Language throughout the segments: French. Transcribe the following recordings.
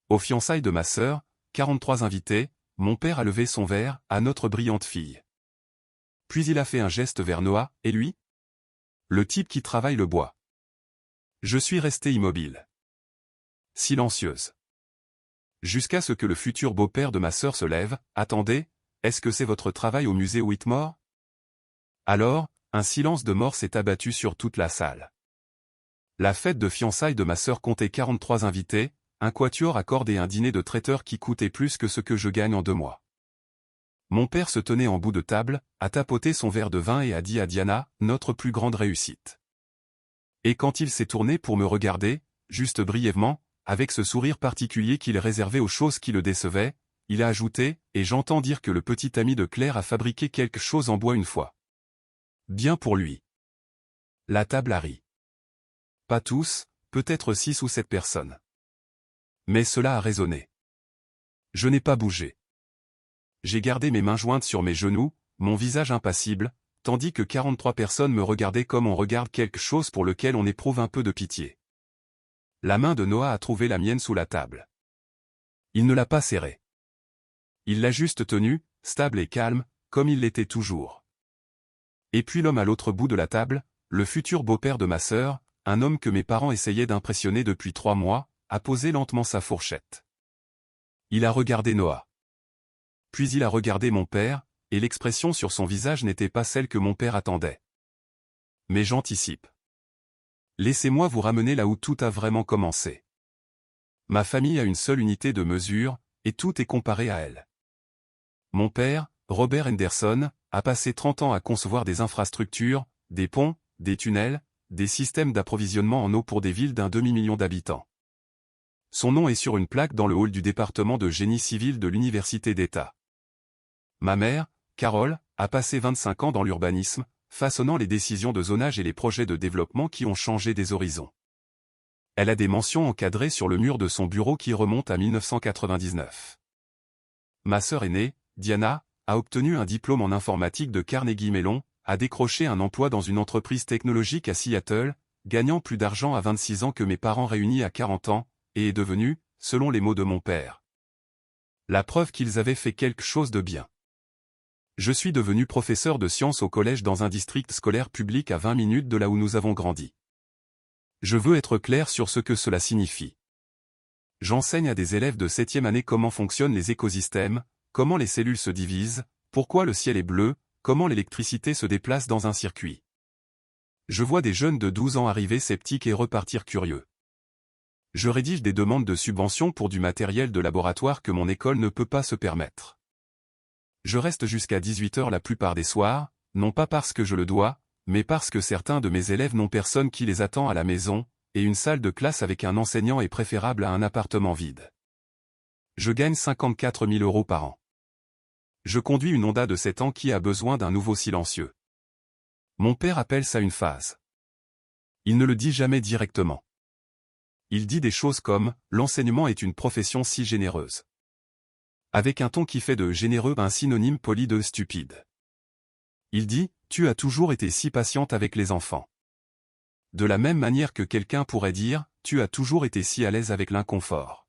Aux fiançailles de ma sœur, 43 invités, mon père a levé son verre à notre brillante fille. Puis il a fait un geste vers Noah, et lui? Le type qui travaille le bois. Je suis restée immobile. Silencieuse. Jusqu'à ce que le futur beau-père de ma sœur se lève. Attendez, est-ce que c'est votre travail au musée Whitmore? Alors, un silence de mort s'est abattu sur toute la salle. La fête de fiançailles de ma sœur comptait 43 invités, un quatuor à cordes et un dîner de traiteur qui coûtait plus que ce que je gagne en 2 mois. Mon père se tenait en bout de table, a tapoté son verre de vin et a dit à Diana, notre plus grande réussite. Et quand il s'est tourné pour me regarder, juste brièvement, avec ce sourire particulier qu'il réservait aux choses qui le décevaient, il a ajouté, et j'entends dire que le petit ami de Claire a fabriqué quelque chose en bois une fois. Bien pour lui. La table a ri. Pas tous, peut-être 6 ou 7 personnes. Mais cela a résonné. Je n'ai pas bougé. J'ai gardé mes mains jointes sur mes genoux, mon visage impassible, tandis que 43 personnes me regardaient comme on regarde quelque chose pour lequel on éprouve un peu de pitié. La main de Noah a trouvé la mienne sous la table. Il ne l'a pas serrée. Il l'a juste tenue, stable et calme, comme il l'était toujours. Et puis l'homme à l'autre bout de la table, le futur beau-père de ma sœur, un homme que mes parents essayaient d'impressionner depuis 3 mois, a posé lentement sa fourchette. Il a regardé Noah. Puis il a regardé mon père, et l'expression sur son visage n'était pas celle que mon père attendait. Mais j'anticipe. Laissez-moi vous ramener là où tout a vraiment commencé. Ma famille a une seule unité de mesure, et tout est comparé à elle. Mon père, Robert Henderson, a passé 30 ans à concevoir des infrastructures, des ponts, des tunnels, des systèmes d'approvisionnement en eau pour des villes d'1 demi-million d'habitants. Son nom est sur une plaque dans le hall du département de génie civil de l'Université d'État. Ma mère, Carole, a passé 25 ans dans l'urbanisme, façonnant les décisions de zonage et les projets de développement qui ont changé des horizons. Elle a des mentions encadrées sur le mur de son bureau qui remontent à 1999. Ma sœur aînée, Diana, a obtenu un diplôme en informatique de Carnegie Mellon, a décroché un emploi dans une entreprise technologique à Seattle, gagnant plus d'argent à 26 ans que mes parents réunis à 40 ans, et est devenue, selon les mots de mon père, la preuve qu'ils avaient fait quelque chose de bien. Je suis devenu professeur de sciences au collège dans un district scolaire public à 20 minutes de là où nous avons grandi. Je veux être clair sur ce que cela signifie. J'enseigne à des élèves de 7e année comment fonctionnent les écosystèmes, comment les cellules se divisent, pourquoi le ciel est bleu, comment l'électricité se déplace dans un circuit. Je vois des jeunes de 12 ans arriver sceptiques et repartir curieux. Je rédige des demandes de subventions pour du matériel de laboratoire que mon école ne peut pas se permettre. Je reste jusqu'à 18 h la plupart des soirs, non pas parce que je le dois, mais parce que certains de mes élèves n'ont personne qui les attend à la maison, et une salle de classe avec un enseignant est préférable à un appartement vide. Je gagne 54 000 € par an. Je conduis une Honda de 7 ans qui a besoin d'un nouveau silencieux. Mon père appelle ça une phase. Il ne le dit jamais directement. Il dit des choses comme « l'enseignement est une profession si généreuse ». Avec un ton qui fait de généreux un synonyme poli de stupide. Il dit « tu as toujours été si patiente avec les enfants ». De la même manière que quelqu'un pourrait dire « tu as toujours été si à l'aise avec l'inconfort ».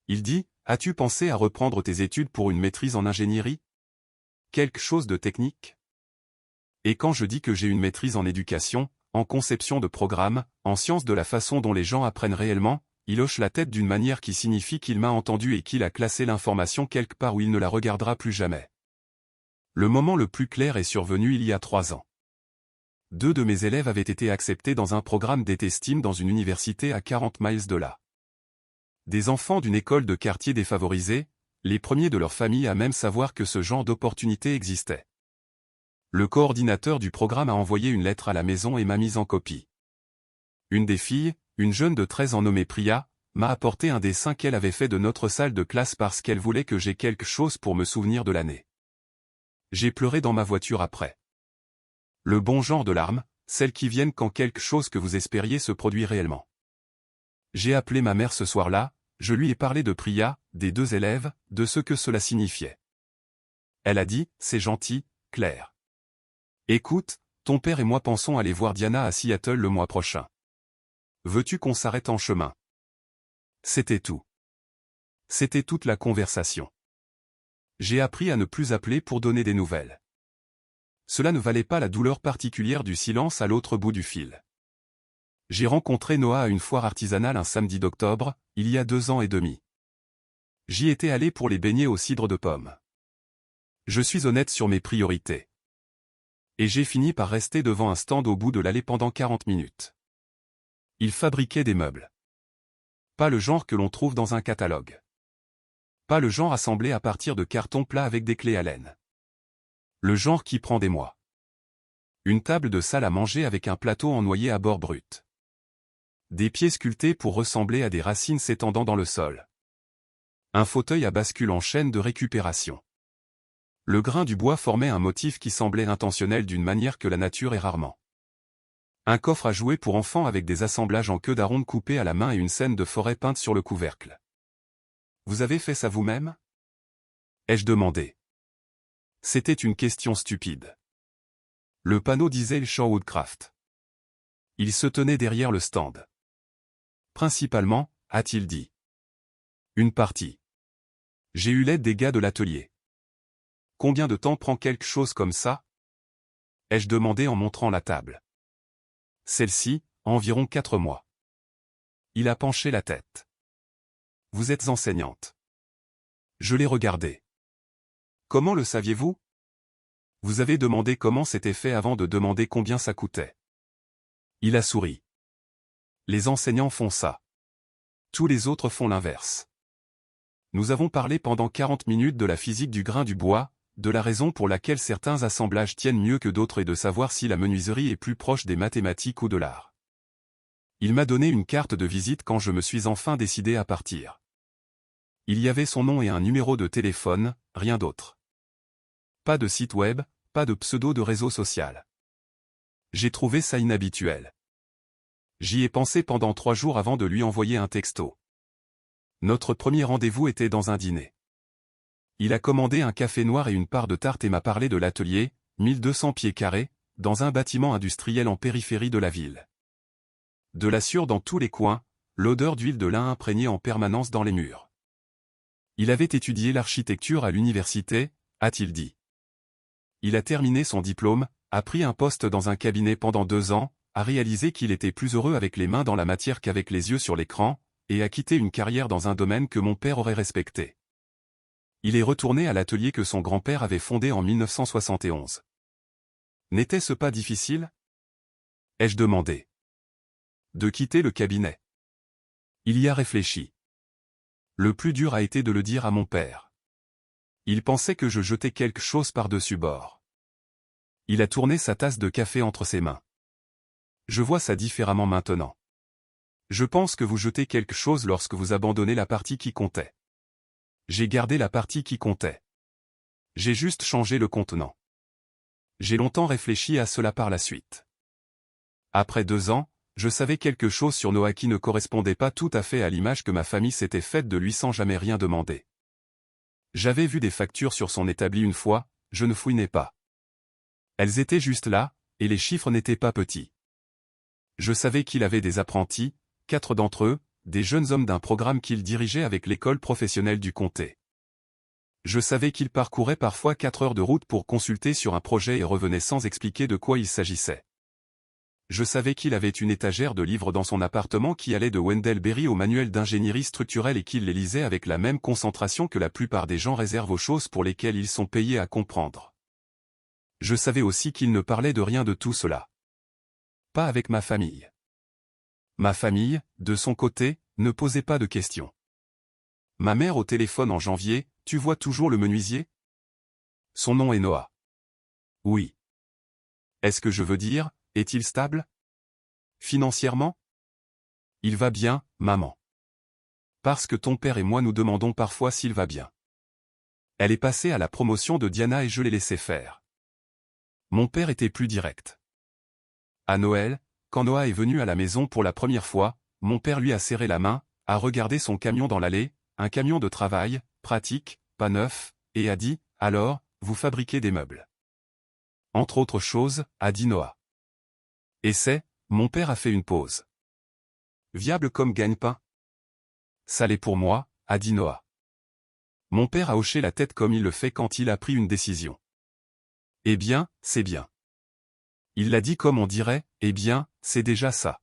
Il dit « as-tu pensé à reprendre tes études pour une maîtrise en ingénierie? Quelque chose de technique ?» Et quand je dis que j'ai une maîtrise en éducation, en conception de programme, en sciences de la façon dont les gens apprennent réellement, il hoche la tête d'une manière qui signifie qu'il m'a entendu et qu'il a classé l'information quelque part où il ne la regardera plus jamais. Le moment le plus clair est survenu il y a 3 ans. 2 de mes élèves avaient été acceptés dans un programme d'été STEAM dans une université à 40 miles de là. Des enfants d'une école de quartier défavorisé, les premiers de leur famille à même savoir que ce genre d'opportunité existait. Le coordinateur du programme a envoyé une lettre à la maison et m'a mise en copie. Une des filles, une jeune de 13 ans nommée Priya, m'a apporté un dessin qu'elle avait fait de notre salle de classe parce qu'elle voulait que j'aie quelque chose pour me souvenir de l'année. J'ai pleuré dans ma voiture après. Le bon genre de larmes, celles qui viennent quand quelque chose que vous espériez se produit réellement. J'ai appelé ma mère ce soir-là, je lui ai parlé de Priya, des 2 élèves, de ce que cela signifiait. Elle a dit, c'est gentil, Claire. Écoute, ton père et moi pensons aller voir Diana à Seattle le mois prochain. Veux-tu qu'on s'arrête en chemin? C'était tout. C'était toute la conversation. J'ai appris à ne plus appeler pour donner des nouvelles. Cela ne valait pas la douleur particulière du silence à l'autre bout du fil. J'ai rencontré Noah à une foire artisanale un samedi d'octobre, il y a 2 ans et demi. J'y étais allé pour les beignets au cidre de pomme. Je suis honnête sur mes priorités. Et j'ai fini par rester devant un stand au bout de l'allée pendant 40 minutes. Il fabriquait des meubles. Pas le genre que l'on trouve dans un catalogue. Pas le genre assemblé à partir de cartons plats avec des clés Allen. Le genre qui prend des mois. Une table de salle à manger avec un plateau en noyer à bord brut. Des pieds sculptés pour ressembler à des racines s'étendant dans le sol. Un fauteuil à bascule en chaîne de récupération. Le grain du bois formait un motif qui semblait intentionnel d'une manière que la nature est rarement. Un coffre à jouets pour enfants avec des assemblages en queue d'aronde coupée à la main et une scène de forêt peinte sur le couvercle. Vous avez fait ça vous-même? Ai-je demandé. C'était une question stupide. Le panneau disait Shaw Woodcraft. Il se tenait derrière le stand. Principalement, a-t-il dit. Une partie. J'ai eu l'aide des gars de l'atelier. Combien de temps prend quelque chose comme ça? Ai-je demandé en montrant la table. Celle-ci, environ 4 mois. Il a penché la tête. Vous êtes enseignante. Je l'ai regardé. Comment le saviez-vous? Vous avez demandé comment c'était fait avant de demander combien ça coûtait. Il a souri. Les enseignants font ça. Tous les autres font l'inverse. Nous avons parlé pendant 40 minutes de la physique du grain du bois, de la raison pour laquelle certains assemblages tiennent mieux que d'autres et de savoir si la menuiserie est plus proche des mathématiques ou de l'art. Il m'a donné une carte de visite quand je me suis enfin décidé à partir. Il y avait son nom et un numéro de téléphone, rien d'autre. Pas de site web, pas de pseudo de réseau social. J'ai trouvé ça inhabituel. J'y ai pensé pendant 3 jours avant de lui envoyer un texto. Notre premier rendez-vous était dans un dîner. Il a commandé un café noir et une part de tarte et m'a parlé de l'atelier, 1200 pieds carrés, dans un bâtiment industriel en périphérie de la ville. De la sueur dans tous les coins, l'odeur d'huile de lin imprégnée en permanence dans les murs. Il avait étudié l'architecture à l'université, a-t-il dit. Il a terminé son diplôme, a pris un poste dans un cabinet pendant 2 ans, a réalisé qu'il était plus heureux avec les mains dans la matière qu'avec les yeux sur l'écran, et a quitté une carrière dans un domaine que mon père aurait respecté. Il est retourné à l'atelier que son grand-père avait fondé en 1971. N'était-ce pas difficile? Ai-je demandé. De quitter le cabinet. Il y a réfléchi. Le plus dur a été de le dire à mon père. Il pensait que je jetais quelque chose par-dessus bord. Il a tourné sa tasse de café entre ses mains. Je vois ça différemment maintenant. Je pense que vous jetez quelque chose lorsque vous abandonnez la partie qui comptait. J'ai gardé la partie qui comptait. J'ai juste changé le contenant. J'ai longtemps réfléchi à cela par la suite. Après 2 ans, je savais quelque chose sur Noah qui ne correspondait pas tout à fait à l'image que ma famille s'était faite de lui sans jamais rien demander. J'avais vu des factures sur son établi une fois, je ne fouinais pas. Elles étaient juste là, et les chiffres n'étaient pas petits. Je savais qu'il avait des apprentis, 4 d'entre eux, des jeunes hommes d'un programme qu'il dirigeait avec l'école professionnelle du comté. Je savais qu'il parcourait parfois 4 heures de route pour consulter sur un projet et revenait sans expliquer de quoi il s'agissait. Je savais qu'il avait une étagère de livres dans son appartement qui allait de Wendell Berry au manuel d'ingénierie structurelle et qu'il les lisait avec la même concentration que la plupart des gens réservent aux choses pour lesquelles ils sont payés à comprendre. Je savais aussi qu'il ne parlait de rien de tout cela. Pas avec ma famille. Ma famille, de son côté, ne posait pas de questions. Ma mère au téléphone en janvier, tu vois toujours le menuisier? Son nom est Noah. Oui. Est-ce que je veux dire, est-il stable? Financièrement? Il va bien, maman. Parce que ton père et moi nous demandons parfois s'il va bien. Elle est passée à la promotion de Diana et je l'ai laissé faire. Mon père était plus direct. À Noël, quand Noah est venu à la maison pour la première fois, mon père lui a serré la main, a regardé son camion dans l'allée, un camion de travail, pratique, pas neuf, et a dit, « Alors, vous fabriquez des meubles. » Entre autres choses, a dit Noah. Et mon père a fait une pause. Viable comme gagne-pain? Ça l'est pour moi, a dit Noah. Mon père a hoché la tête comme il le fait quand il a pris une décision. Eh bien, c'est bien. Il l'a dit comme on dirait, eh bien, c'est déjà ça.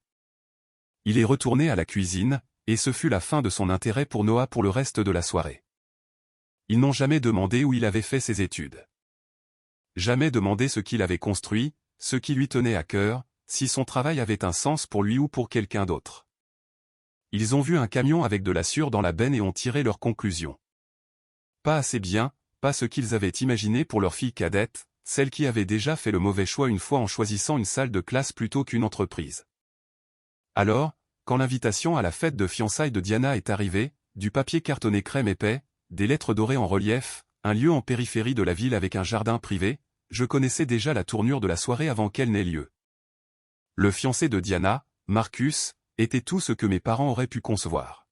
Il est retourné à la cuisine, et ce fut la fin de son intérêt pour Noah pour le reste de la soirée. Ils n'ont jamais demandé où il avait fait ses études. Jamais demandé ce qu'il avait construit, ce qui lui tenait à cœur, si son travail avait un sens pour lui ou pour quelqu'un d'autre. Ils ont vu un camion avec de la sueur dans la benne et ont tiré leurs conclusions. Pas assez bien, pas ce qu'ils avaient imaginé pour leur fille cadette, celle qui avait déjà fait le mauvais choix une fois en choisissant une salle de classe plutôt qu'une entreprise. Alors, quand l'invitation à la fête de fiançailles de Diana est arrivée, du papier cartonné crème épais, des lettres dorées en relief, un lieu en périphérie de la ville avec un jardin privé, je connaissais déjà la tournure de la soirée avant qu'elle n'ait lieu. Le fiancé de Diana, Marcus, était tout ce que mes parents auraient pu concevoir.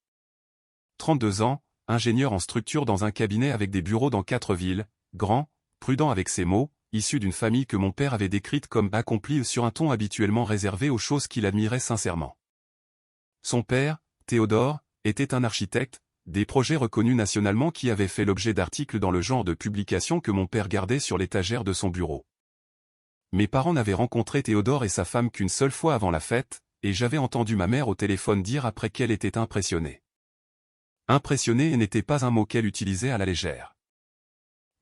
32 ans, ingénieur en structure dans un cabinet avec des bureaux dans 4 villes, grand, prudent avec ses mots, issu d'une famille que mon père avait décrite comme accomplie sur un ton habituellement réservé aux choses qu'il admirait sincèrement. Son père, Théodore, était un architecte, des projets reconnus nationalement qui avaient fait l'objet d'articles dans le genre de publications que mon père gardait sur l'étagère de son bureau. Mes parents n'avaient rencontré Théodore et sa femme qu'une seule fois avant la fête, et j'avais entendu ma mère au téléphone dire après qu'elle était impressionnée. Impressionné n'était pas un mot qu'elle utilisait à la légère.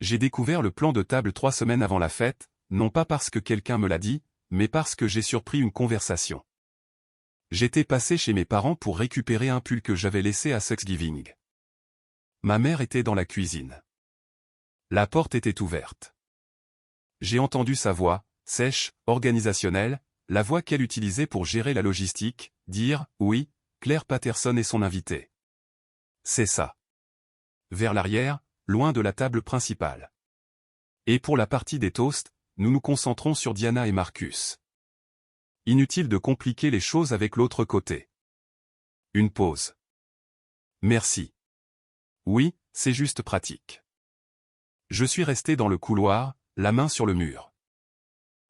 J'ai découvert le plan de table 3 semaines avant la fête, non pas parce que quelqu'un me l'a dit, mais parce que j'ai surpris une conversation. J'étais passé chez mes parents pour récupérer un pull que j'avais laissé à Thanksgiving. Ma mère était dans la cuisine. La porte était ouverte. J'ai entendu sa voix, sèche, organisationnelle, la voix qu'elle utilisait pour gérer la logistique, dire « Oui, Claire Patterson est son invitée. » C'est ça. Vers l'arrière, loin de la table principale. Et pour la partie des toasts, nous nous concentrons sur Diana et Marcus. Inutile de compliquer les choses avec l'autre côté. Une pause. Merci. Oui, c'est juste pratique. Je suis resté dans le couloir, la main sur le mur.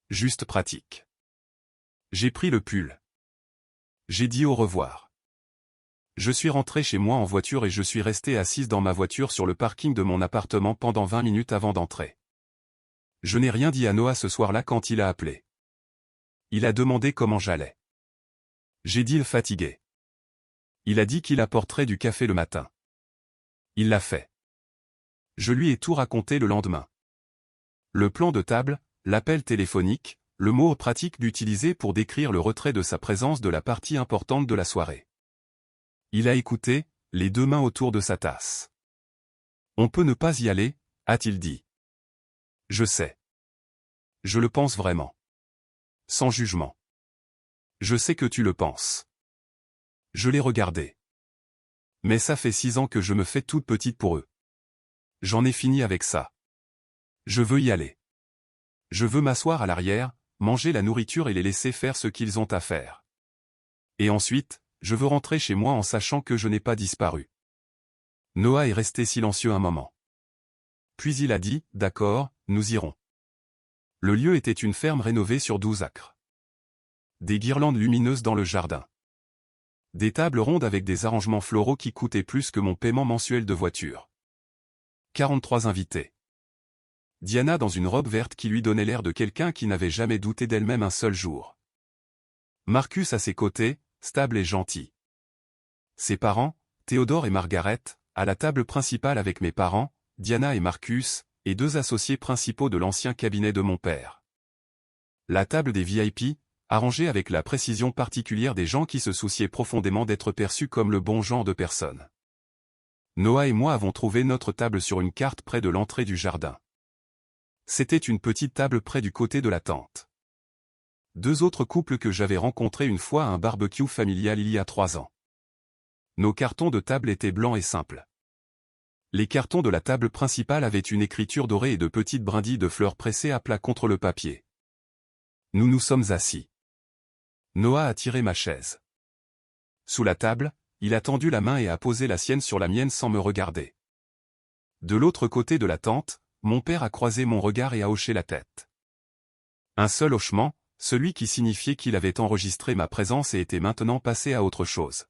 Juste pratique. J'ai pris le pull. J'ai dit au revoir. Je suis rentré chez moi en voiture et je suis resté assise dans ma voiture sur le parking de mon appartement pendant 20 minutes avant d'entrer. Je n'ai rien dit à Noah ce soir-là quand il a appelé. Il a demandé comment j'allais. J'ai dit fatigué. Il a dit qu'il apporterait du café le matin. Il l'a fait. Je lui ai tout raconté le lendemain. Le plan de table, l'appel téléphonique, le mot pratique d'utiliser pour décrire le retrait de sa présence de la partie importante de la soirée. Il a écouté, les 2 mains autour de sa tasse. On peut ne pas y aller, a-t-il dit. Je sais. Je le pense vraiment. Sans jugement. Je sais que tu le penses. Je l'ai regardé. Mais ça fait 6 ans que je me fais toute petite pour eux. J'en ai fini avec ça. Je veux y aller. Je veux m'asseoir à l'arrière, manger la nourriture et les laisser faire ce qu'ils ont à faire. Et ensuite, je veux rentrer chez moi en sachant que je n'ai pas disparu. Noah est resté silencieux un moment. Puis il a dit, d'accord, nous irons. Le lieu était une ferme rénovée sur 12 acres. Des guirlandes lumineuses dans le jardin. Des tables rondes avec des arrangements floraux qui coûtaient plus que mon paiement mensuel de voiture. 43 invités. Diana dans une robe verte qui lui donnait l'air de quelqu'un qui n'avait jamais douté d'elle-même un seul jour. Marcus à ses côtés, stable et gentil. Ses parents, Théodore et Margaret, à la table principale avec mes parents, Diana et Marcus, et 2 associés principaux de l'ancien cabinet de mon père. La table des VIP, arrangée avec la précision particulière des gens qui se souciaient profondément d'être perçus comme le bon genre de personnes. Noah et moi avons trouvé notre table sur une carte près de l'entrée du jardin. C'était une petite table près du côté de la tente. 2 autres couples que j'avais rencontrés une fois à un barbecue familial il y a 3 ans. Nos cartons de table étaient blancs et simples. Les cartons de la table principale avaient une écriture dorée et de petites brindilles de fleurs pressées à plat contre le papier. Nous nous sommes assis. Noah a tiré ma chaise. Sous la table, il a tendu la main et a posé la sienne sur la mienne sans me regarder. De l'autre côté de la tente, mon père a croisé mon regard et a hoché la tête. Un seul hochement, celui qui signifiait qu'il avait enregistré ma présence et était maintenant passé à autre chose.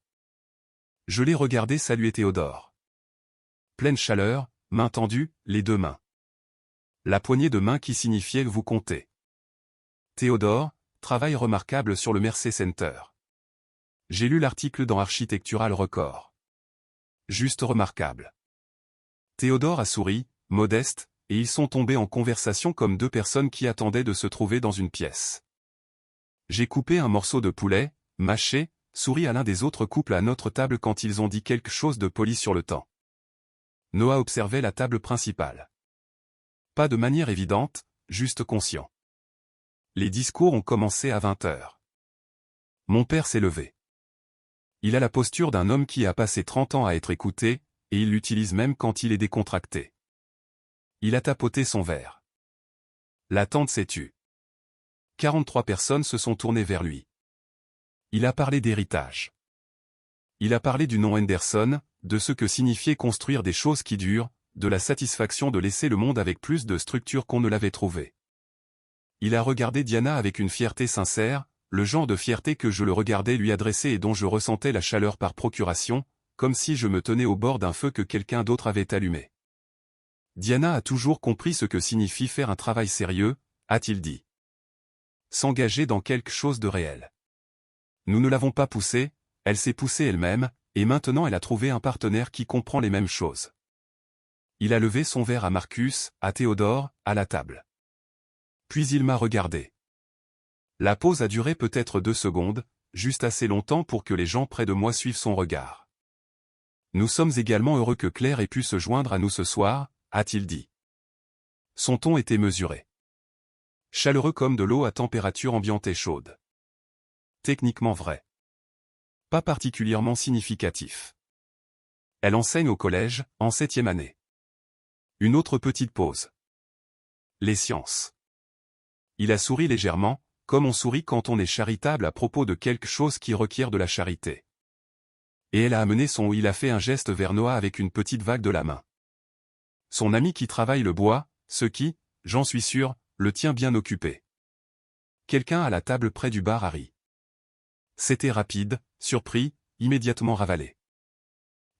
Je l'ai regardé saluer Théodore. Pleine chaleur, main tendue, les deux mains. La poignée de main qui signifiait vous comptez. Théodore, travail remarquable sur le Mercer Center. J'ai lu l'article dans Architectural Record. Juste remarquable. Théodore a souri, modeste, et ils sont tombés en conversation comme deux personnes qui attendaient de se trouver dans une pièce. J'ai coupé un morceau de poulet, mâché, souri à l'un des autres couples à notre table quand ils ont dit quelque chose de poli sur le temps. Noah observait la table principale. Pas de manière évidente, juste conscient. Les discours ont commencé à 20 heures. Mon père s'est levé. Il a la posture d'un homme qui a passé 30 ans à être écouté, et il l'utilise même quand il est décontracté. Il a tapoté son verre. La tente s'est tue. 43 personnes se sont tournées vers lui. Il a parlé d'héritage. Il a parlé du nom Henderson, de ce que signifiait construire des choses qui durent, de la satisfaction de laisser le monde avec plus de structure qu'on ne l'avait trouvé. Il a regardé Diana avec une fierté sincère, le genre de fierté que je le regardais lui adresser et dont je ressentais la chaleur par procuration, comme si je me tenais au bord d'un feu que quelqu'un d'autre avait allumé. Diana a toujours compris ce que signifie faire un travail sérieux, a-t-il dit. S'engager dans quelque chose de réel. Nous ne l'avons pas poussée, elle s'est poussée elle-même, et maintenant elle a trouvé un partenaire qui comprend les mêmes choses. Il a levé son verre à Marcus, à Théodore, à la table. Puis il m'a regardé. La pause a duré peut-être 2 secondes, juste assez longtemps pour que les gens près de moi suivent son regard. Nous sommes également heureux que Claire ait pu se joindre à nous ce soir, a-t-il dit. Son ton était mesuré. Chaleureux comme de l'eau à température ambiante et chaude. Techniquement vrai. Pas particulièrement significatif. Elle enseigne au collège, en 7e année. Une autre petite pause. Les sciences. Il a souri légèrement, comme on sourit quand on est charitable à propos de quelque chose qui requiert de la charité. Et elle a amené son il a fait un geste vers Noah avec une petite vague de la main. Son ami qui travaille le bois, ce qui, j'en suis sûr, le tient bien occupé. Quelqu'un à la table près du bar a ri. C'était rapide, surpris, immédiatement ravalé.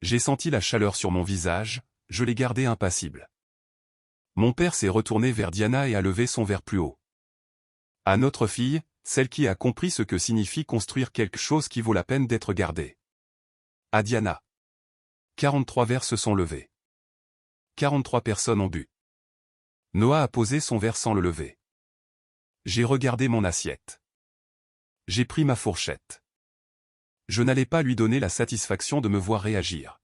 J'ai senti la chaleur sur mon visage, je l'ai gardé impassible. Mon père s'est retourné vers Diana et a levé son verre plus haut. À notre fille, celle qui a compris ce que signifie construire quelque chose qui vaut la peine d'être gardé. À Diana. 43 verres se sont levés. 43 personnes ont bu. Noah a posé son verre sans le lever. J'ai regardé mon assiette. J'ai pris ma fourchette. Je n'allais pas lui donner la satisfaction de me voir réagir.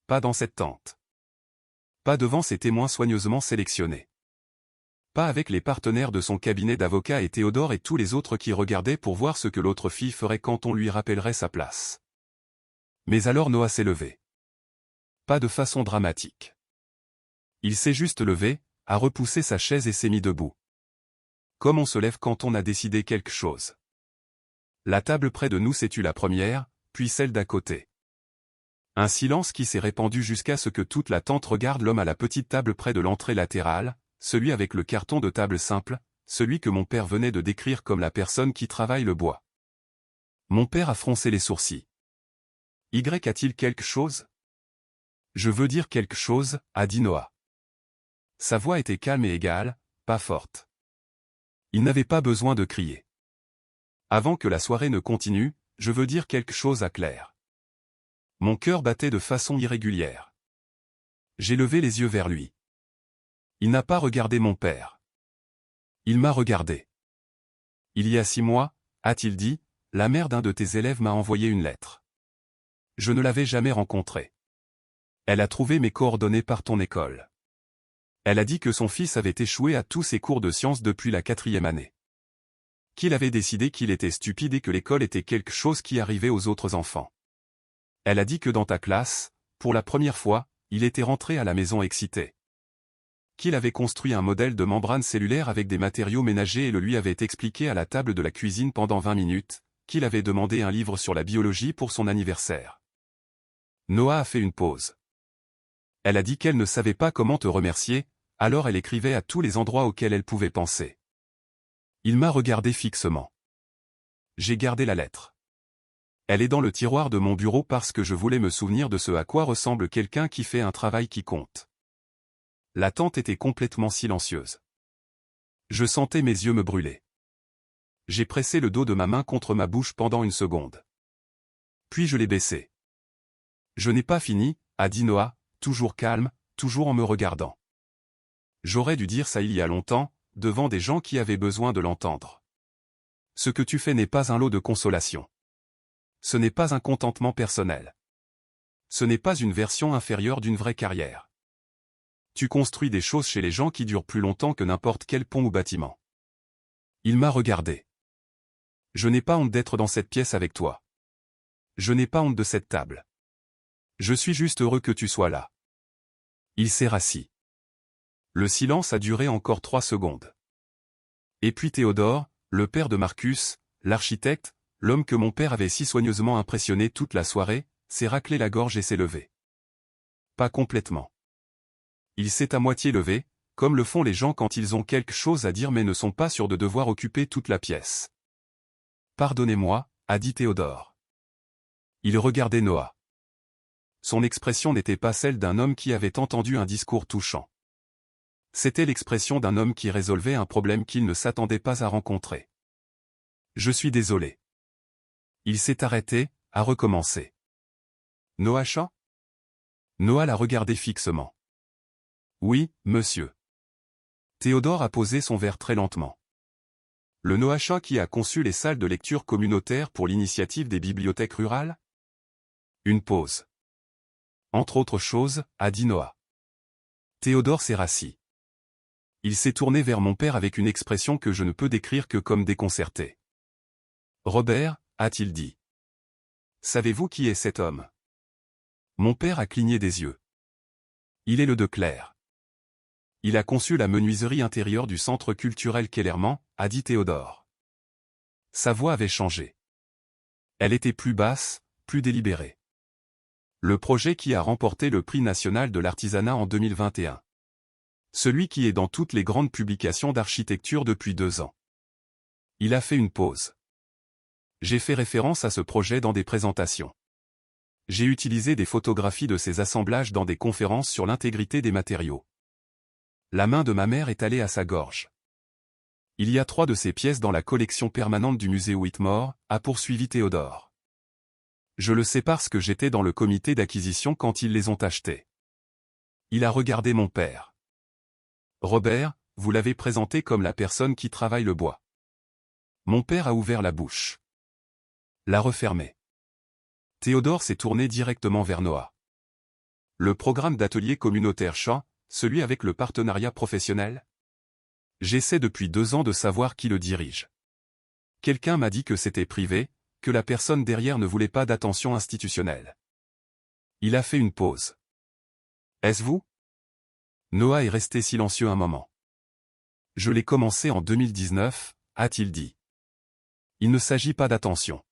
Pas dans cette tente. Pas devant ces témoins soigneusement sélectionnés. Pas avec les partenaires de son cabinet d'avocats et Théodore et tous les autres qui regardaient pour voir ce que l'autre fille ferait quand on lui rappellerait sa place. Mais alors Noah s'est levé. Pas de façon dramatique. Il s'est juste levé, a repoussé sa chaise et s'est mis debout. Comme on se lève quand on a décidé quelque chose. La table près de nous s'est tue la première, puis celle d'à côté. Un silence qui s'est répandu jusqu'à ce que toute la tente regarde l'homme à la petite table près de l'entrée latérale, celui avec le carton de table simple, celui que mon père venait de décrire comme la personne qui travaille le bois. Mon père a froncé les sourcils. Y a-t-il quelque chose? Je veux dire quelque chose, a dit Noah. Sa voix était calme et égale, pas forte. Il n'avait pas besoin de crier. Avant que la soirée ne continue, je veux dire quelque chose à Claire. Mon cœur battait de façon irrégulière. J'ai levé les yeux vers lui. Il n'a pas regardé mon père. Il m'a regardé. Il y a 6 mois, a-t-il dit, la mère d'un de tes élèves m'a envoyé une lettre. Je ne l'avais jamais rencontrée. Elle a trouvé mes coordonnées par ton école. Elle a dit que son fils avait échoué à tous ses cours de sciences depuis la 4e année. Qu'il avait décidé qu'il était stupide et que l'école était quelque chose qui arrivait aux autres enfants. Elle a dit que dans ta classe, pour la première fois, il était rentré à la maison excité. Qu'il avait construit un modèle de membrane cellulaire avec des matériaux ménagers et le lui avait expliqué à la table de la cuisine pendant 20 minutes, qu'il avait demandé un livre sur la biologie pour son anniversaire. Noah a fait une pause. Elle a dit qu'elle ne savait pas comment te remercier, alors elle écrivait à tous les endroits auxquels elle pouvait penser. Il m'a regardé fixement. J'ai gardé la lettre. Elle est dans le tiroir de mon bureau parce que je voulais me souvenir de ce à quoi ressemble quelqu'un qui fait un travail qui compte. La tente était complètement silencieuse. Je sentais mes yeux me brûler. J'ai pressé le dos de ma main contre ma bouche pendant une seconde. Puis je l'ai baissé. Je n'ai pas fini, a dit Noah, toujours calme, toujours en me regardant. J'aurais dû dire ça il y a longtemps, devant des gens qui avaient besoin de l'entendre. Ce que tu fais n'est pas un lot de consolation. Ce n'est pas un contentement personnel. Ce n'est pas une version inférieure d'une vraie carrière. Tu construis des choses chez les gens qui durent plus longtemps que n'importe quel pont ou bâtiment. Il m'a regardé. Je n'ai pas honte d'être dans cette pièce avec toi. Je n'ai pas honte de cette table. Je suis juste heureux que tu sois là. Il s'est rassis. Le silence a duré encore 3 secondes. Et puis Théodore, le père de Marcus, l'architecte, l'homme que mon père avait si soigneusement impressionné toute la soirée, s'est raclé la gorge et s'est levé. Pas complètement. Il s'est à moitié levé, comme le font les gens quand ils ont quelque chose à dire mais ne sont pas sûrs de devoir occuper toute la pièce. Pardonnez-moi, a dit Théodore. Il regardait Noah. Son expression n'était pas celle d'un homme qui avait entendu un discours touchant. C'était l'expression d'un homme qui résolvait un problème qu'il ne s'attendait pas à rencontrer. Je suis désolé. Il s'est arrêté, a recommencé. Noah-chan ? Noah l'a regardé fixement. Oui, monsieur. Théodore a posé son verre très lentement. Le Noah-chan qui a conçu les salles de lecture communautaires pour l'initiative des bibliothèques rurales ? Une pause. Entre autres choses, a dit Noah. Théodore s'est rassis. Il s'est tourné vers mon père avec une expression que je ne peux décrire que comme déconcertée. Robert, a-t-il dit. Savez-vous qui est cet homme ? Mon père a cligné des yeux. Il est le de Claire. Il a conçu la menuiserie intérieure du centre culturel Kellerman, a dit Théodore. Sa voix avait changé. Elle était plus basse, plus délibérée. Le projet qui a remporté le prix national de l'artisanat en 2021. Celui qui est dans toutes les grandes publications d'architecture depuis 2 ans. Il a fait une pause. J'ai fait référence à ce projet dans des présentations. J'ai utilisé des photographies de ces assemblages dans des conférences sur l'intégrité des matériaux. La main de ma mère est allée à sa gorge. Il y a 3 de ces pièces dans la collection permanente du musée Whitmore, a poursuivi Théodore. Je le sais parce que j'étais dans le comité d'acquisition quand ils les ont achetés. Il a regardé mon père. Robert, vous l'avez présenté comme la personne qui travaille le bois. Mon père a ouvert la bouche. L'a refermée. Théodore s'est tourné directement vers Noah. Le programme d'atelier communautaire Chan, celui avec le partenariat professionnel ? J'essaie depuis 2 ans de savoir qui le dirige. Quelqu'un m'a dit que c'était privé, que la personne derrière ne voulait pas d'attention institutionnelle. Il a fait une pause. Est-ce vous ? Noah est resté silencieux un moment. Je l'ai commencé en 2019, a-t-il dit. Il ne s'agit pas d'attention.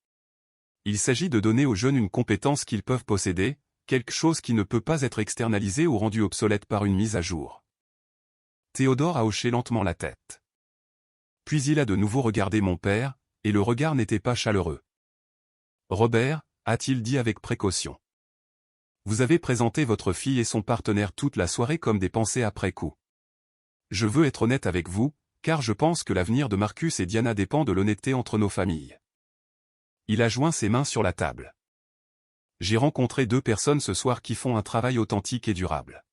Il s'agit de donner aux jeunes une compétence qu'ils peuvent posséder, quelque chose qui ne peut pas être externalisé ou rendu obsolète par une mise à jour. Théodore a hoché lentement la tête. Puis il a de nouveau regardé mon père, et le regard n'était pas chaleureux. Robert, a-t-il dit avec précaution. Vous avez présenté votre fille et son partenaire toute la soirée comme des pensées après coup. Je veux être honnête avec vous, car je pense que l'avenir de Marcus et Diana dépend de l'honnêteté entre nos familles. Il a joint ses mains sur la table. J'ai rencontré 2 personnes ce soir qui font un travail authentique et durable.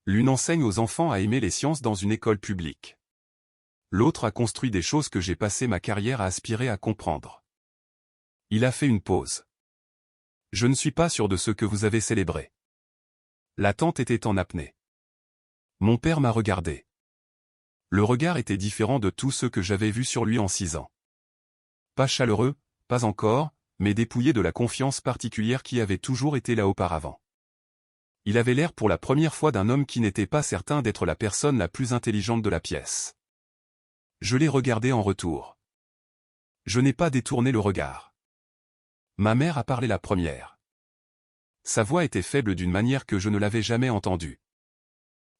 L'une enseigne aux enfants à aimer les sciences dans une école publique. L'autre a construit des choses que j'ai passé ma carrière à aspirer à comprendre. Il a fait une pause. Je ne suis pas sûr de ce que vous avez célébré. L'attente était en apnée. Mon père m'a regardé. Le regard était différent de tout ce que j'avais vu sur lui en 6 ans. Pas chaleureux, pas encore, mais dépouillé de la confiance particulière qui avait toujours été là auparavant. Il avait l'air pour la première fois d'un homme qui n'était pas certain d'être la personne la plus intelligente de la pièce. Je l'ai regardé en retour. Je n'ai pas détourné le regard. Ma mère a parlé la première. Sa voix était faible d'une manière que je ne l'avais jamais entendue.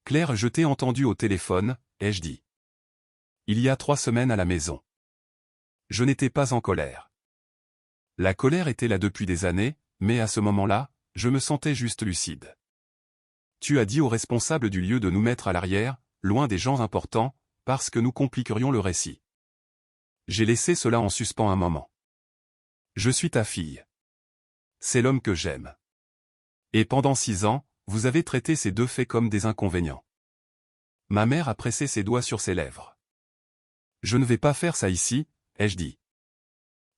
Claire, je t'ai entendu au téléphone, ai-je dit. Il y a 3 semaines à la maison. Je n'étais pas en colère. La colère était là depuis des années, mais à ce moment-là, je me sentais juste lucide. Tu as dit aux responsables du lieu de nous mettre à l'arrière, loin des gens importants, parce que nous compliquerions le récit. J'ai laissé cela en suspens un moment. Je suis ta fille. C'est l'homme que j'aime. Et pendant 6 ans, vous avez traité ces deux faits comme des inconvénients. Ma mère a pressé ses doigts sur ses lèvres. Je ne vais pas faire ça ici, ai-je dit.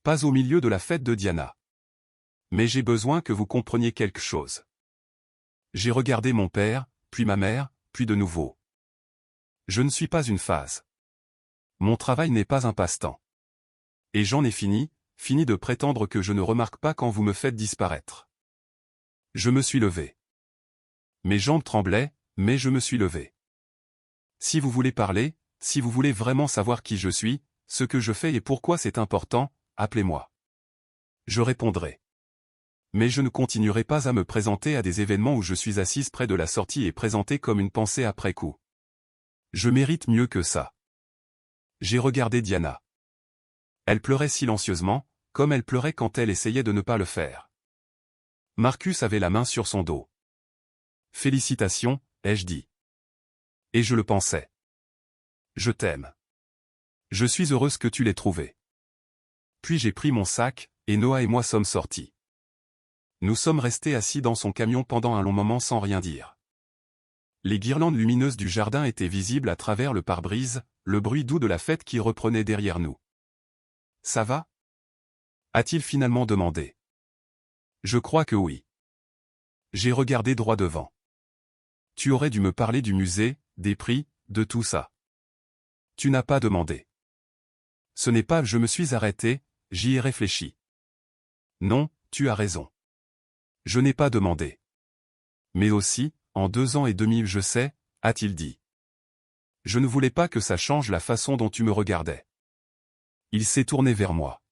Pas au milieu de la fête de Diana. Mais j'ai besoin que vous compreniez quelque chose. J'ai regardé mon père, puis ma mère, puis de nouveau. Je ne suis pas une phase. Mon travail n'est pas un passe-temps. Et j'en ai fini de prétendre que je ne remarque pas quand vous me faites disparaître. Je me suis levé. Mes jambes tremblaient, mais je me suis levé. Si vous voulez parler, si vous voulez vraiment savoir qui je suis, ce que je fais et pourquoi c'est important, appelez-moi. Je répondrai. Mais je ne continuerai pas à me présenter à des événements où je suis assise près de la sortie et présentée comme une pensée après coup. Je mérite mieux que ça. J'ai regardé Diana. Elle pleurait silencieusement, comme elle pleurait quand elle essayait de ne pas le faire. Marcus avait la main sur son dos. Félicitations, ai-je dit. Et je le pensais. Je t'aime. Je suis heureuse que tu l'aies trouvé. Puis j'ai pris mon sac, et Noah et moi sommes sortis. Nous sommes restés assis dans son camion pendant un long moment sans rien dire. Les guirlandes lumineuses du jardin étaient visibles à travers le pare-brise, le bruit doux de la fête qui reprenait derrière nous. « Ça va » a-t-il finalement demandé. Je crois que oui. J'ai regardé droit devant. Tu aurais dû me parler du musée, des prix, de tout ça. Tu n'as pas demandé. Ce n'est pas je me suis arrêté, j'y ai réfléchi. Non, tu as raison. Je n'ai pas demandé. Mais aussi, en 2 ans et demi je sais, a-t-il dit. Je ne voulais pas que ça change la façon dont tu me regardais. Il s'est tourné vers moi.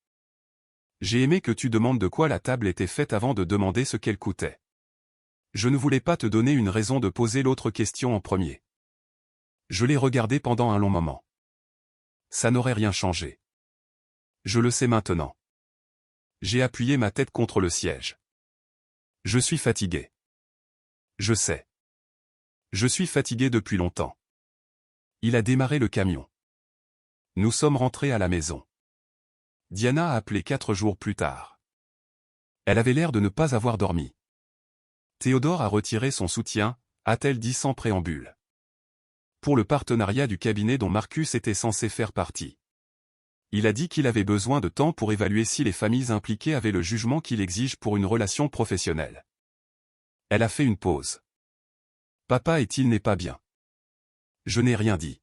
J'ai aimé que tu demandes de quoi la table était faite avant de demander ce qu'elle coûtait. Je ne voulais pas te donner une raison de poser l'autre question en premier. Je l'ai regardé pendant un long moment. Ça n'aurait rien changé. Je le sais maintenant. J'ai appuyé ma tête contre le siège. Je suis fatigué. Je sais. Je suis fatigué depuis longtemps. Il a démarré le camion. Nous sommes rentrés à la maison. Diana a appelé 4 jours plus tard. Elle avait l'air de ne pas avoir dormi. Théodore a retiré son soutien, a-t-elle dit sans préambule. Pour le partenariat du cabinet dont Marcus était censé faire partie. Il a dit qu'il avait besoin de temps pour évaluer si les familles impliquées avaient le jugement qu'il exige pour une relation professionnelle. Elle a fait une pause. Papa est-il n'est pas bien. Je n'ai rien dit.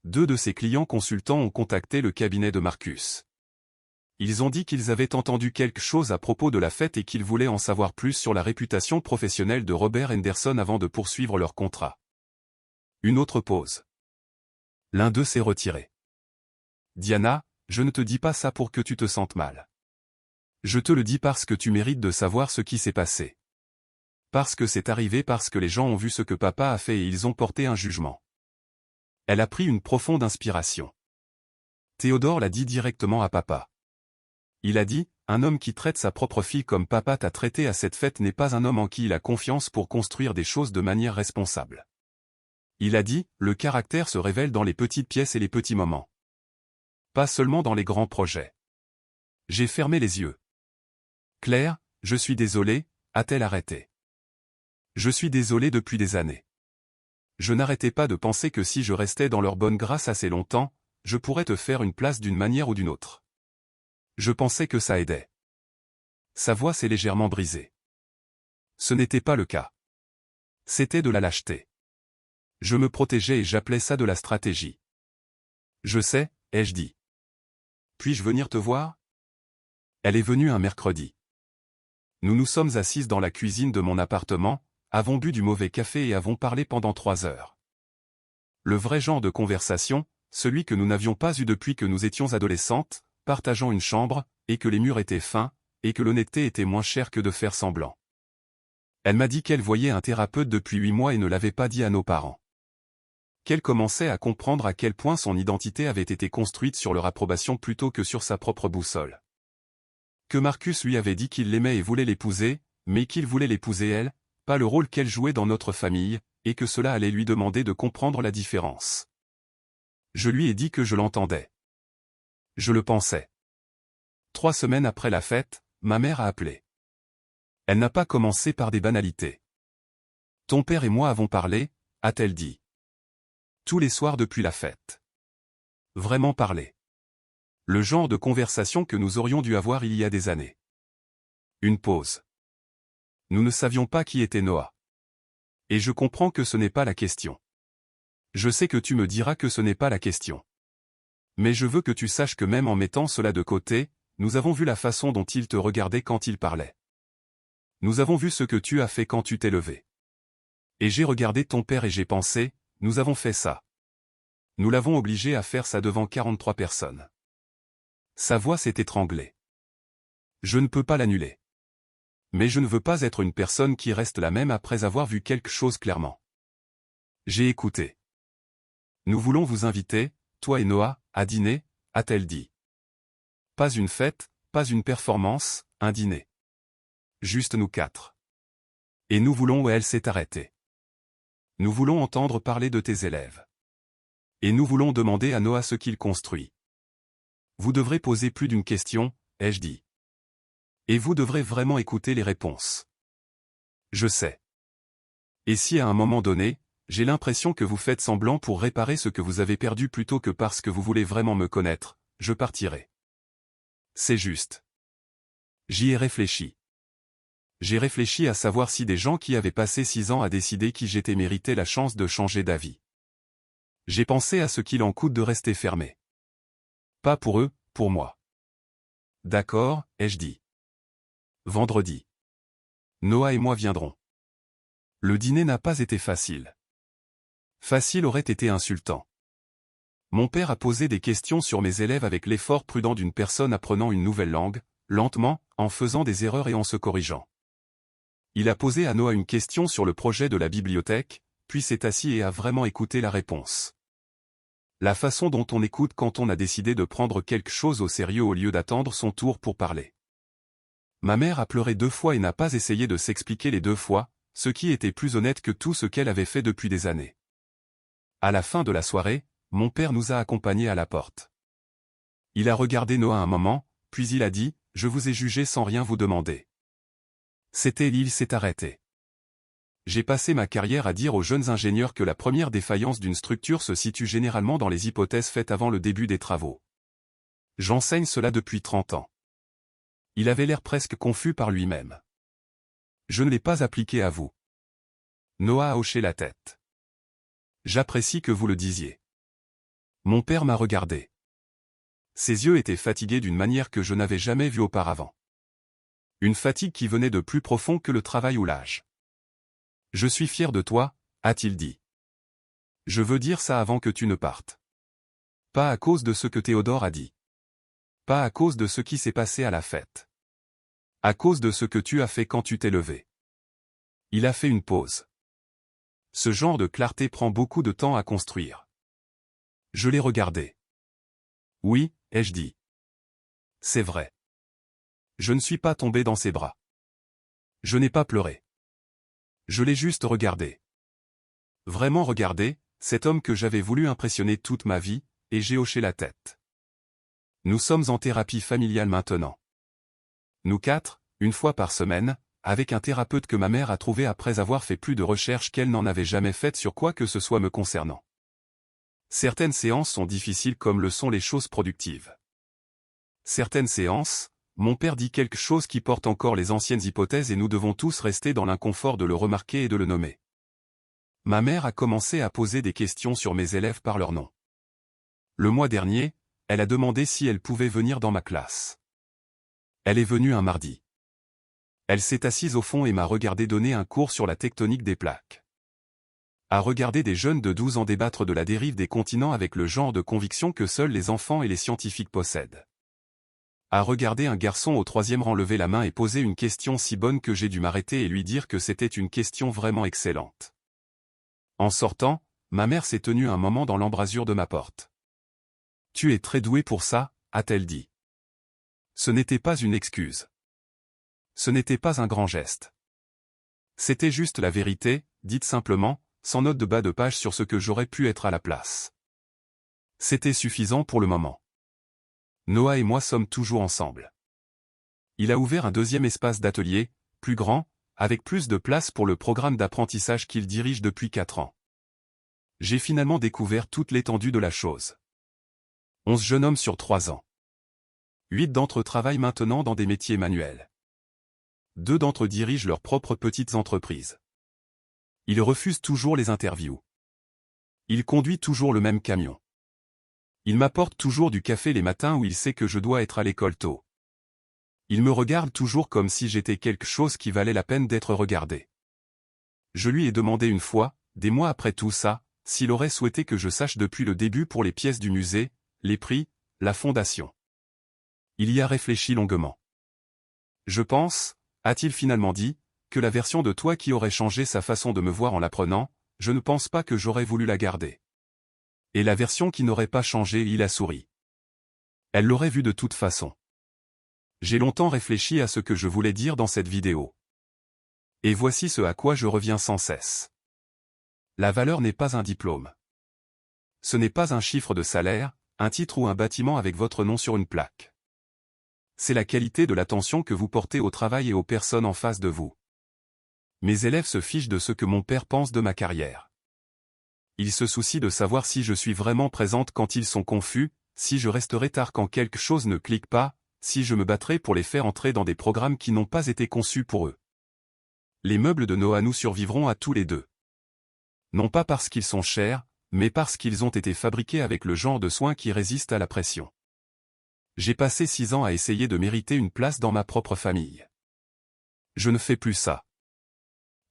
2 de ses clients consultants ont contacté le cabinet de Marcus. Ils ont dit qu'ils avaient entendu quelque chose à propos de la fête et qu'ils voulaient en savoir plus sur la réputation professionnelle de Robert Henderson avant de poursuivre leur contrat. Une autre pause. L'un d'eux s'est retiré. Diana, je ne te dis pas ça pour que tu te sentes mal. Je te le dis parce que tu mérites de savoir ce qui s'est passé. Parce que c'est arrivé parce que les gens ont vu ce que papa a fait et ils ont porté un jugement. Elle a pris une profonde inspiration. Théodore l'a dit directement à papa. Il a dit, un homme qui traite sa propre fille comme papa t'a traité à cette fête n'est pas un homme en qui il a confiance pour construire des choses de manière responsable. Il a dit, le caractère se révèle dans les petites pièces et les petits moments. Pas seulement dans les grands projets. J'ai fermé les yeux. Claire, je suis désolé, a-t-elle arrêté. Je suis désolé depuis des années. Je n'arrêtais pas de penser que si je restais dans leur bonne grâce assez longtemps, je pourrais te faire une place d'une manière ou d'une autre. Je pensais que ça aidait. Sa voix s'est légèrement brisée. Ce n'était pas le cas. C'était de la lâcheté. Je me protégeais et j'appelais ça de la stratégie. Je sais, ai-je dit. Puis-je venir te voir? Elle est venue un mercredi. Nous nous sommes assises dans la cuisine de mon appartement, avons bu du mauvais café et avons parlé pendant 3 heures. Le vrai genre de conversation, celui que nous n'avions pas eu depuis que nous étions adolescentes, partageant une chambre, et que les murs étaient fins, et que l'honnêteté était moins chère que de faire semblant. Elle m'a dit qu'elle voyait un thérapeute depuis 8 mois et ne l'avait pas dit à nos parents. Qu'elle commençait à comprendre à quel point son identité avait été construite sur leur approbation plutôt que sur sa propre boussole. Que Marcus lui avait dit qu'il l'aimait et voulait l'épouser, mais qu'il voulait l'épouser elle, pas le rôle qu'elle jouait dans notre famille, et que cela allait lui demander de comprendre la différence. Je lui ai dit que je l'entendais. Je le pensais. 3 semaines après la fête, ma mère a appelé. Elle n'a pas commencé par des banalités. Ton père et moi avons parlé, a-t-elle dit. Tous les soirs depuis la fête. Vraiment parler. Le genre de conversation que nous aurions dû avoir il y a des années. Une pause. Nous ne savions pas qui était Noah. Et je comprends que ce n'est pas la question. Je sais que tu me diras que ce n'est pas la question. Mais je veux que tu saches que même en mettant cela de côté, nous avons vu la façon dont il te regardait quand il parlait. Nous avons vu ce que tu as fait quand tu t'es levé. Et j'ai regardé ton père et j'ai pensé, nous avons fait ça. Nous l'avons obligé à faire ça devant 43 personnes. Sa voix s'est étranglée. Je ne peux pas l'annuler. Mais je ne veux pas être une personne qui reste la même après avoir vu quelque chose clairement. J'ai écouté. Nous voulons vous inviter, toi et Noah, à dîner, a-t-elle dit. Pas une fête, pas une performance, un dîner. Juste nous 4. Et nous voulons où elle s'est arrêtée. Nous voulons entendre parler de tes élèves. Et nous voulons demander à Noah ce qu'il construit. Vous devrez poser plus d'une question, ai-je dit. Et vous devrez vraiment écouter les réponses. Je sais. Et si à un moment donné, j'ai l'impression que vous faites semblant pour réparer ce que vous avez perdu plutôt que parce que vous voulez vraiment me connaître, je partirai. C'est juste. J'y ai réfléchi. J'ai réfléchi à savoir si des gens qui avaient passé 6 ans à décider qui j'étais méritaient la chance de changer d'avis. J'ai pensé à ce qu'il en coûte de rester fermé. Pas pour eux, pour moi. D'accord, ai-je dit. Vendredi. Noah et moi viendrons. Le dîner n'a pas été facile. Facile aurait été insultant. Mon père a posé des questions sur mes élèves avec l'effort prudent d'une personne apprenant une nouvelle langue, lentement, en faisant des erreurs et en se corrigeant. Il a posé à Noah une question sur le projet de la bibliothèque, puis s'est assis et a vraiment écouté la réponse. La façon dont on écoute quand on a décidé de prendre quelque chose au sérieux au lieu d'attendre son tour pour parler. Ma mère a pleuré 2 fois et n'a pas essayé de s'expliquer les 2 fois, ce qui était plus honnête que tout ce qu'elle avait fait depuis des années. À la fin de la soirée, mon père nous a accompagnés à la porte. Il a regardé Noah un moment, puis il a dit, « Je vous ai jugé sans rien vous demander. » C'était l'île s'est arrêté. J'ai passé ma carrière à dire aux jeunes ingénieurs que la première défaillance d'une structure se situe généralement dans les hypothèses faites avant le début des travaux. J'enseigne cela depuis 30 ans. Il avait l'air presque confus par lui-même. Je ne l'ai pas appliqué à vous. Noah a hoché la tête. J'apprécie que vous le disiez. Mon père m'a regardé. Ses yeux étaient fatigués d'une manière que je n'avais jamais vue auparavant. Une fatigue qui venait de plus profond que le travail ou l'âge. Je suis fier de toi, a-t-il dit. Je veux dire ça avant que tu ne partes. Pas à cause de ce que Théodore a dit. Pas à cause de ce qui s'est passé à la fête. À cause de ce que tu as fait quand tu t'es levé. Il a fait une pause. Ce genre de clarté prend beaucoup de temps à construire. Je l'ai regardé. Oui, ai-je dit. C'est vrai. Je ne suis pas tombé dans ses bras. Je n'ai pas pleuré. Je l'ai juste regardé. Vraiment regardé, cet homme que j'avais voulu impressionner toute ma vie, et j'ai hoché la tête. Nous sommes en thérapie familiale maintenant. Nous 4, une fois par semaine, avec un thérapeute que ma mère a trouvé après avoir fait plus de recherches qu'elle n'en avait jamais faites sur quoi que ce soit me concernant. Certaines séances sont difficiles comme le sont les choses productives. Certaines séances, mon père dit quelque chose qui porte encore les anciennes hypothèses et nous devons tous rester dans l'inconfort de le remarquer et de le nommer. Ma mère a commencé à poser des questions sur mes élèves par leur nom. Le mois dernier, elle a demandé si elle pouvait venir dans ma classe. Elle est venue un mardi. Elle s'est assise au fond et m'a regardé donner un cours sur la tectonique des plaques. À regarder des jeunes de 12 ans débattre de la dérive des continents avec le genre de conviction que seuls les enfants et les scientifiques possèdent. À regarder un garçon au 3e rang lever la main et poser une question si bonne que j'ai dû m'arrêter et lui dire que c'était une question vraiment excellente. En sortant, ma mère s'est tenue un moment dans l'embrasure de ma porte. « Tu es très doué pour ça », a-t-elle dit. Ce n'était pas une excuse. Ce n'était pas un grand geste. C'était juste la vérité, dite simplement, sans note de bas de page sur ce que j'aurais pu être à la place. C'était suffisant pour le moment. Noah et moi sommes toujours ensemble. Il a ouvert un deuxième espace d'atelier, plus grand, avec plus de place pour le programme d'apprentissage qu'il dirige depuis 4 ans. J'ai finalement découvert toute l'étendue de la chose. 11 jeunes hommes sur 3 ans. 8 d'entre eux travaillent maintenant dans des métiers manuels. 2 d'entre eux dirigent leurs propres petites entreprises. Il refuse toujours les interviews. Il conduit toujours le même camion. Il m'apporte toujours du café les matins où il sait que je dois être à l'école tôt. Il me regarde toujours comme si j'étais quelque chose qui valait la peine d'être regardé. Je lui ai demandé une fois, des mois après tout ça, s'il aurait souhaité que je sache depuis le début pour les pièces du musée, les prix, la fondation. Il y a réfléchi longuement. Je pense, a-t-il finalement dit, que la version de toi qui aurait changé sa façon de me voir en l'apprenant, je ne pense pas que j'aurais voulu la garder. Et la version qui n'aurait pas changé, il a souri. Elle l'aurait vue de toute façon. J'ai longtemps réfléchi à ce que je voulais dire dans cette vidéo. Et voici ce à quoi je reviens sans cesse. La valeur n'est pas un diplôme. Ce n'est pas un chiffre de salaire, un titre ou un bâtiment avec votre nom sur une plaque. C'est la qualité de l'attention que vous portez au travail et aux personnes en face de vous. Mes élèves se fichent de ce que mon père pense de ma carrière. Ils se soucient de savoir si je suis vraiment présente quand ils sont confus, si je resterai tard quand quelque chose ne clique pas, si je me battrai pour les faire entrer dans des programmes qui n'ont pas été conçus pour eux. Les meubles de Noah nous survivront à tous les deux. Non pas parce qu'ils sont chers, mais parce qu'ils ont été fabriqués avec le genre de soin qui résiste à la pression. J'ai passé 6 ans à essayer de mériter une place dans ma propre famille. Je ne fais plus ça.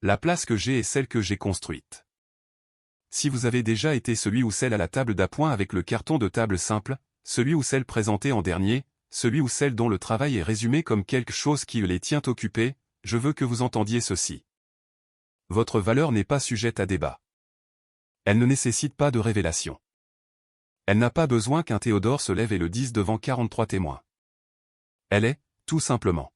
La place que j'ai est celle que j'ai construite. Si vous avez déjà été celui ou celle à la table d'appoint avec le carton de table simple, celui ou celle présenté en dernier, celui ou celle dont le travail est résumé comme quelque chose qui les tient occupés, je veux que vous entendiez ceci. Votre valeur n'est pas sujette à débat. Elle ne nécessite pas de révélation. Elle n'a pas besoin qu'un Théodore se lève et le dise devant 43 témoins. Elle est, tout simplement.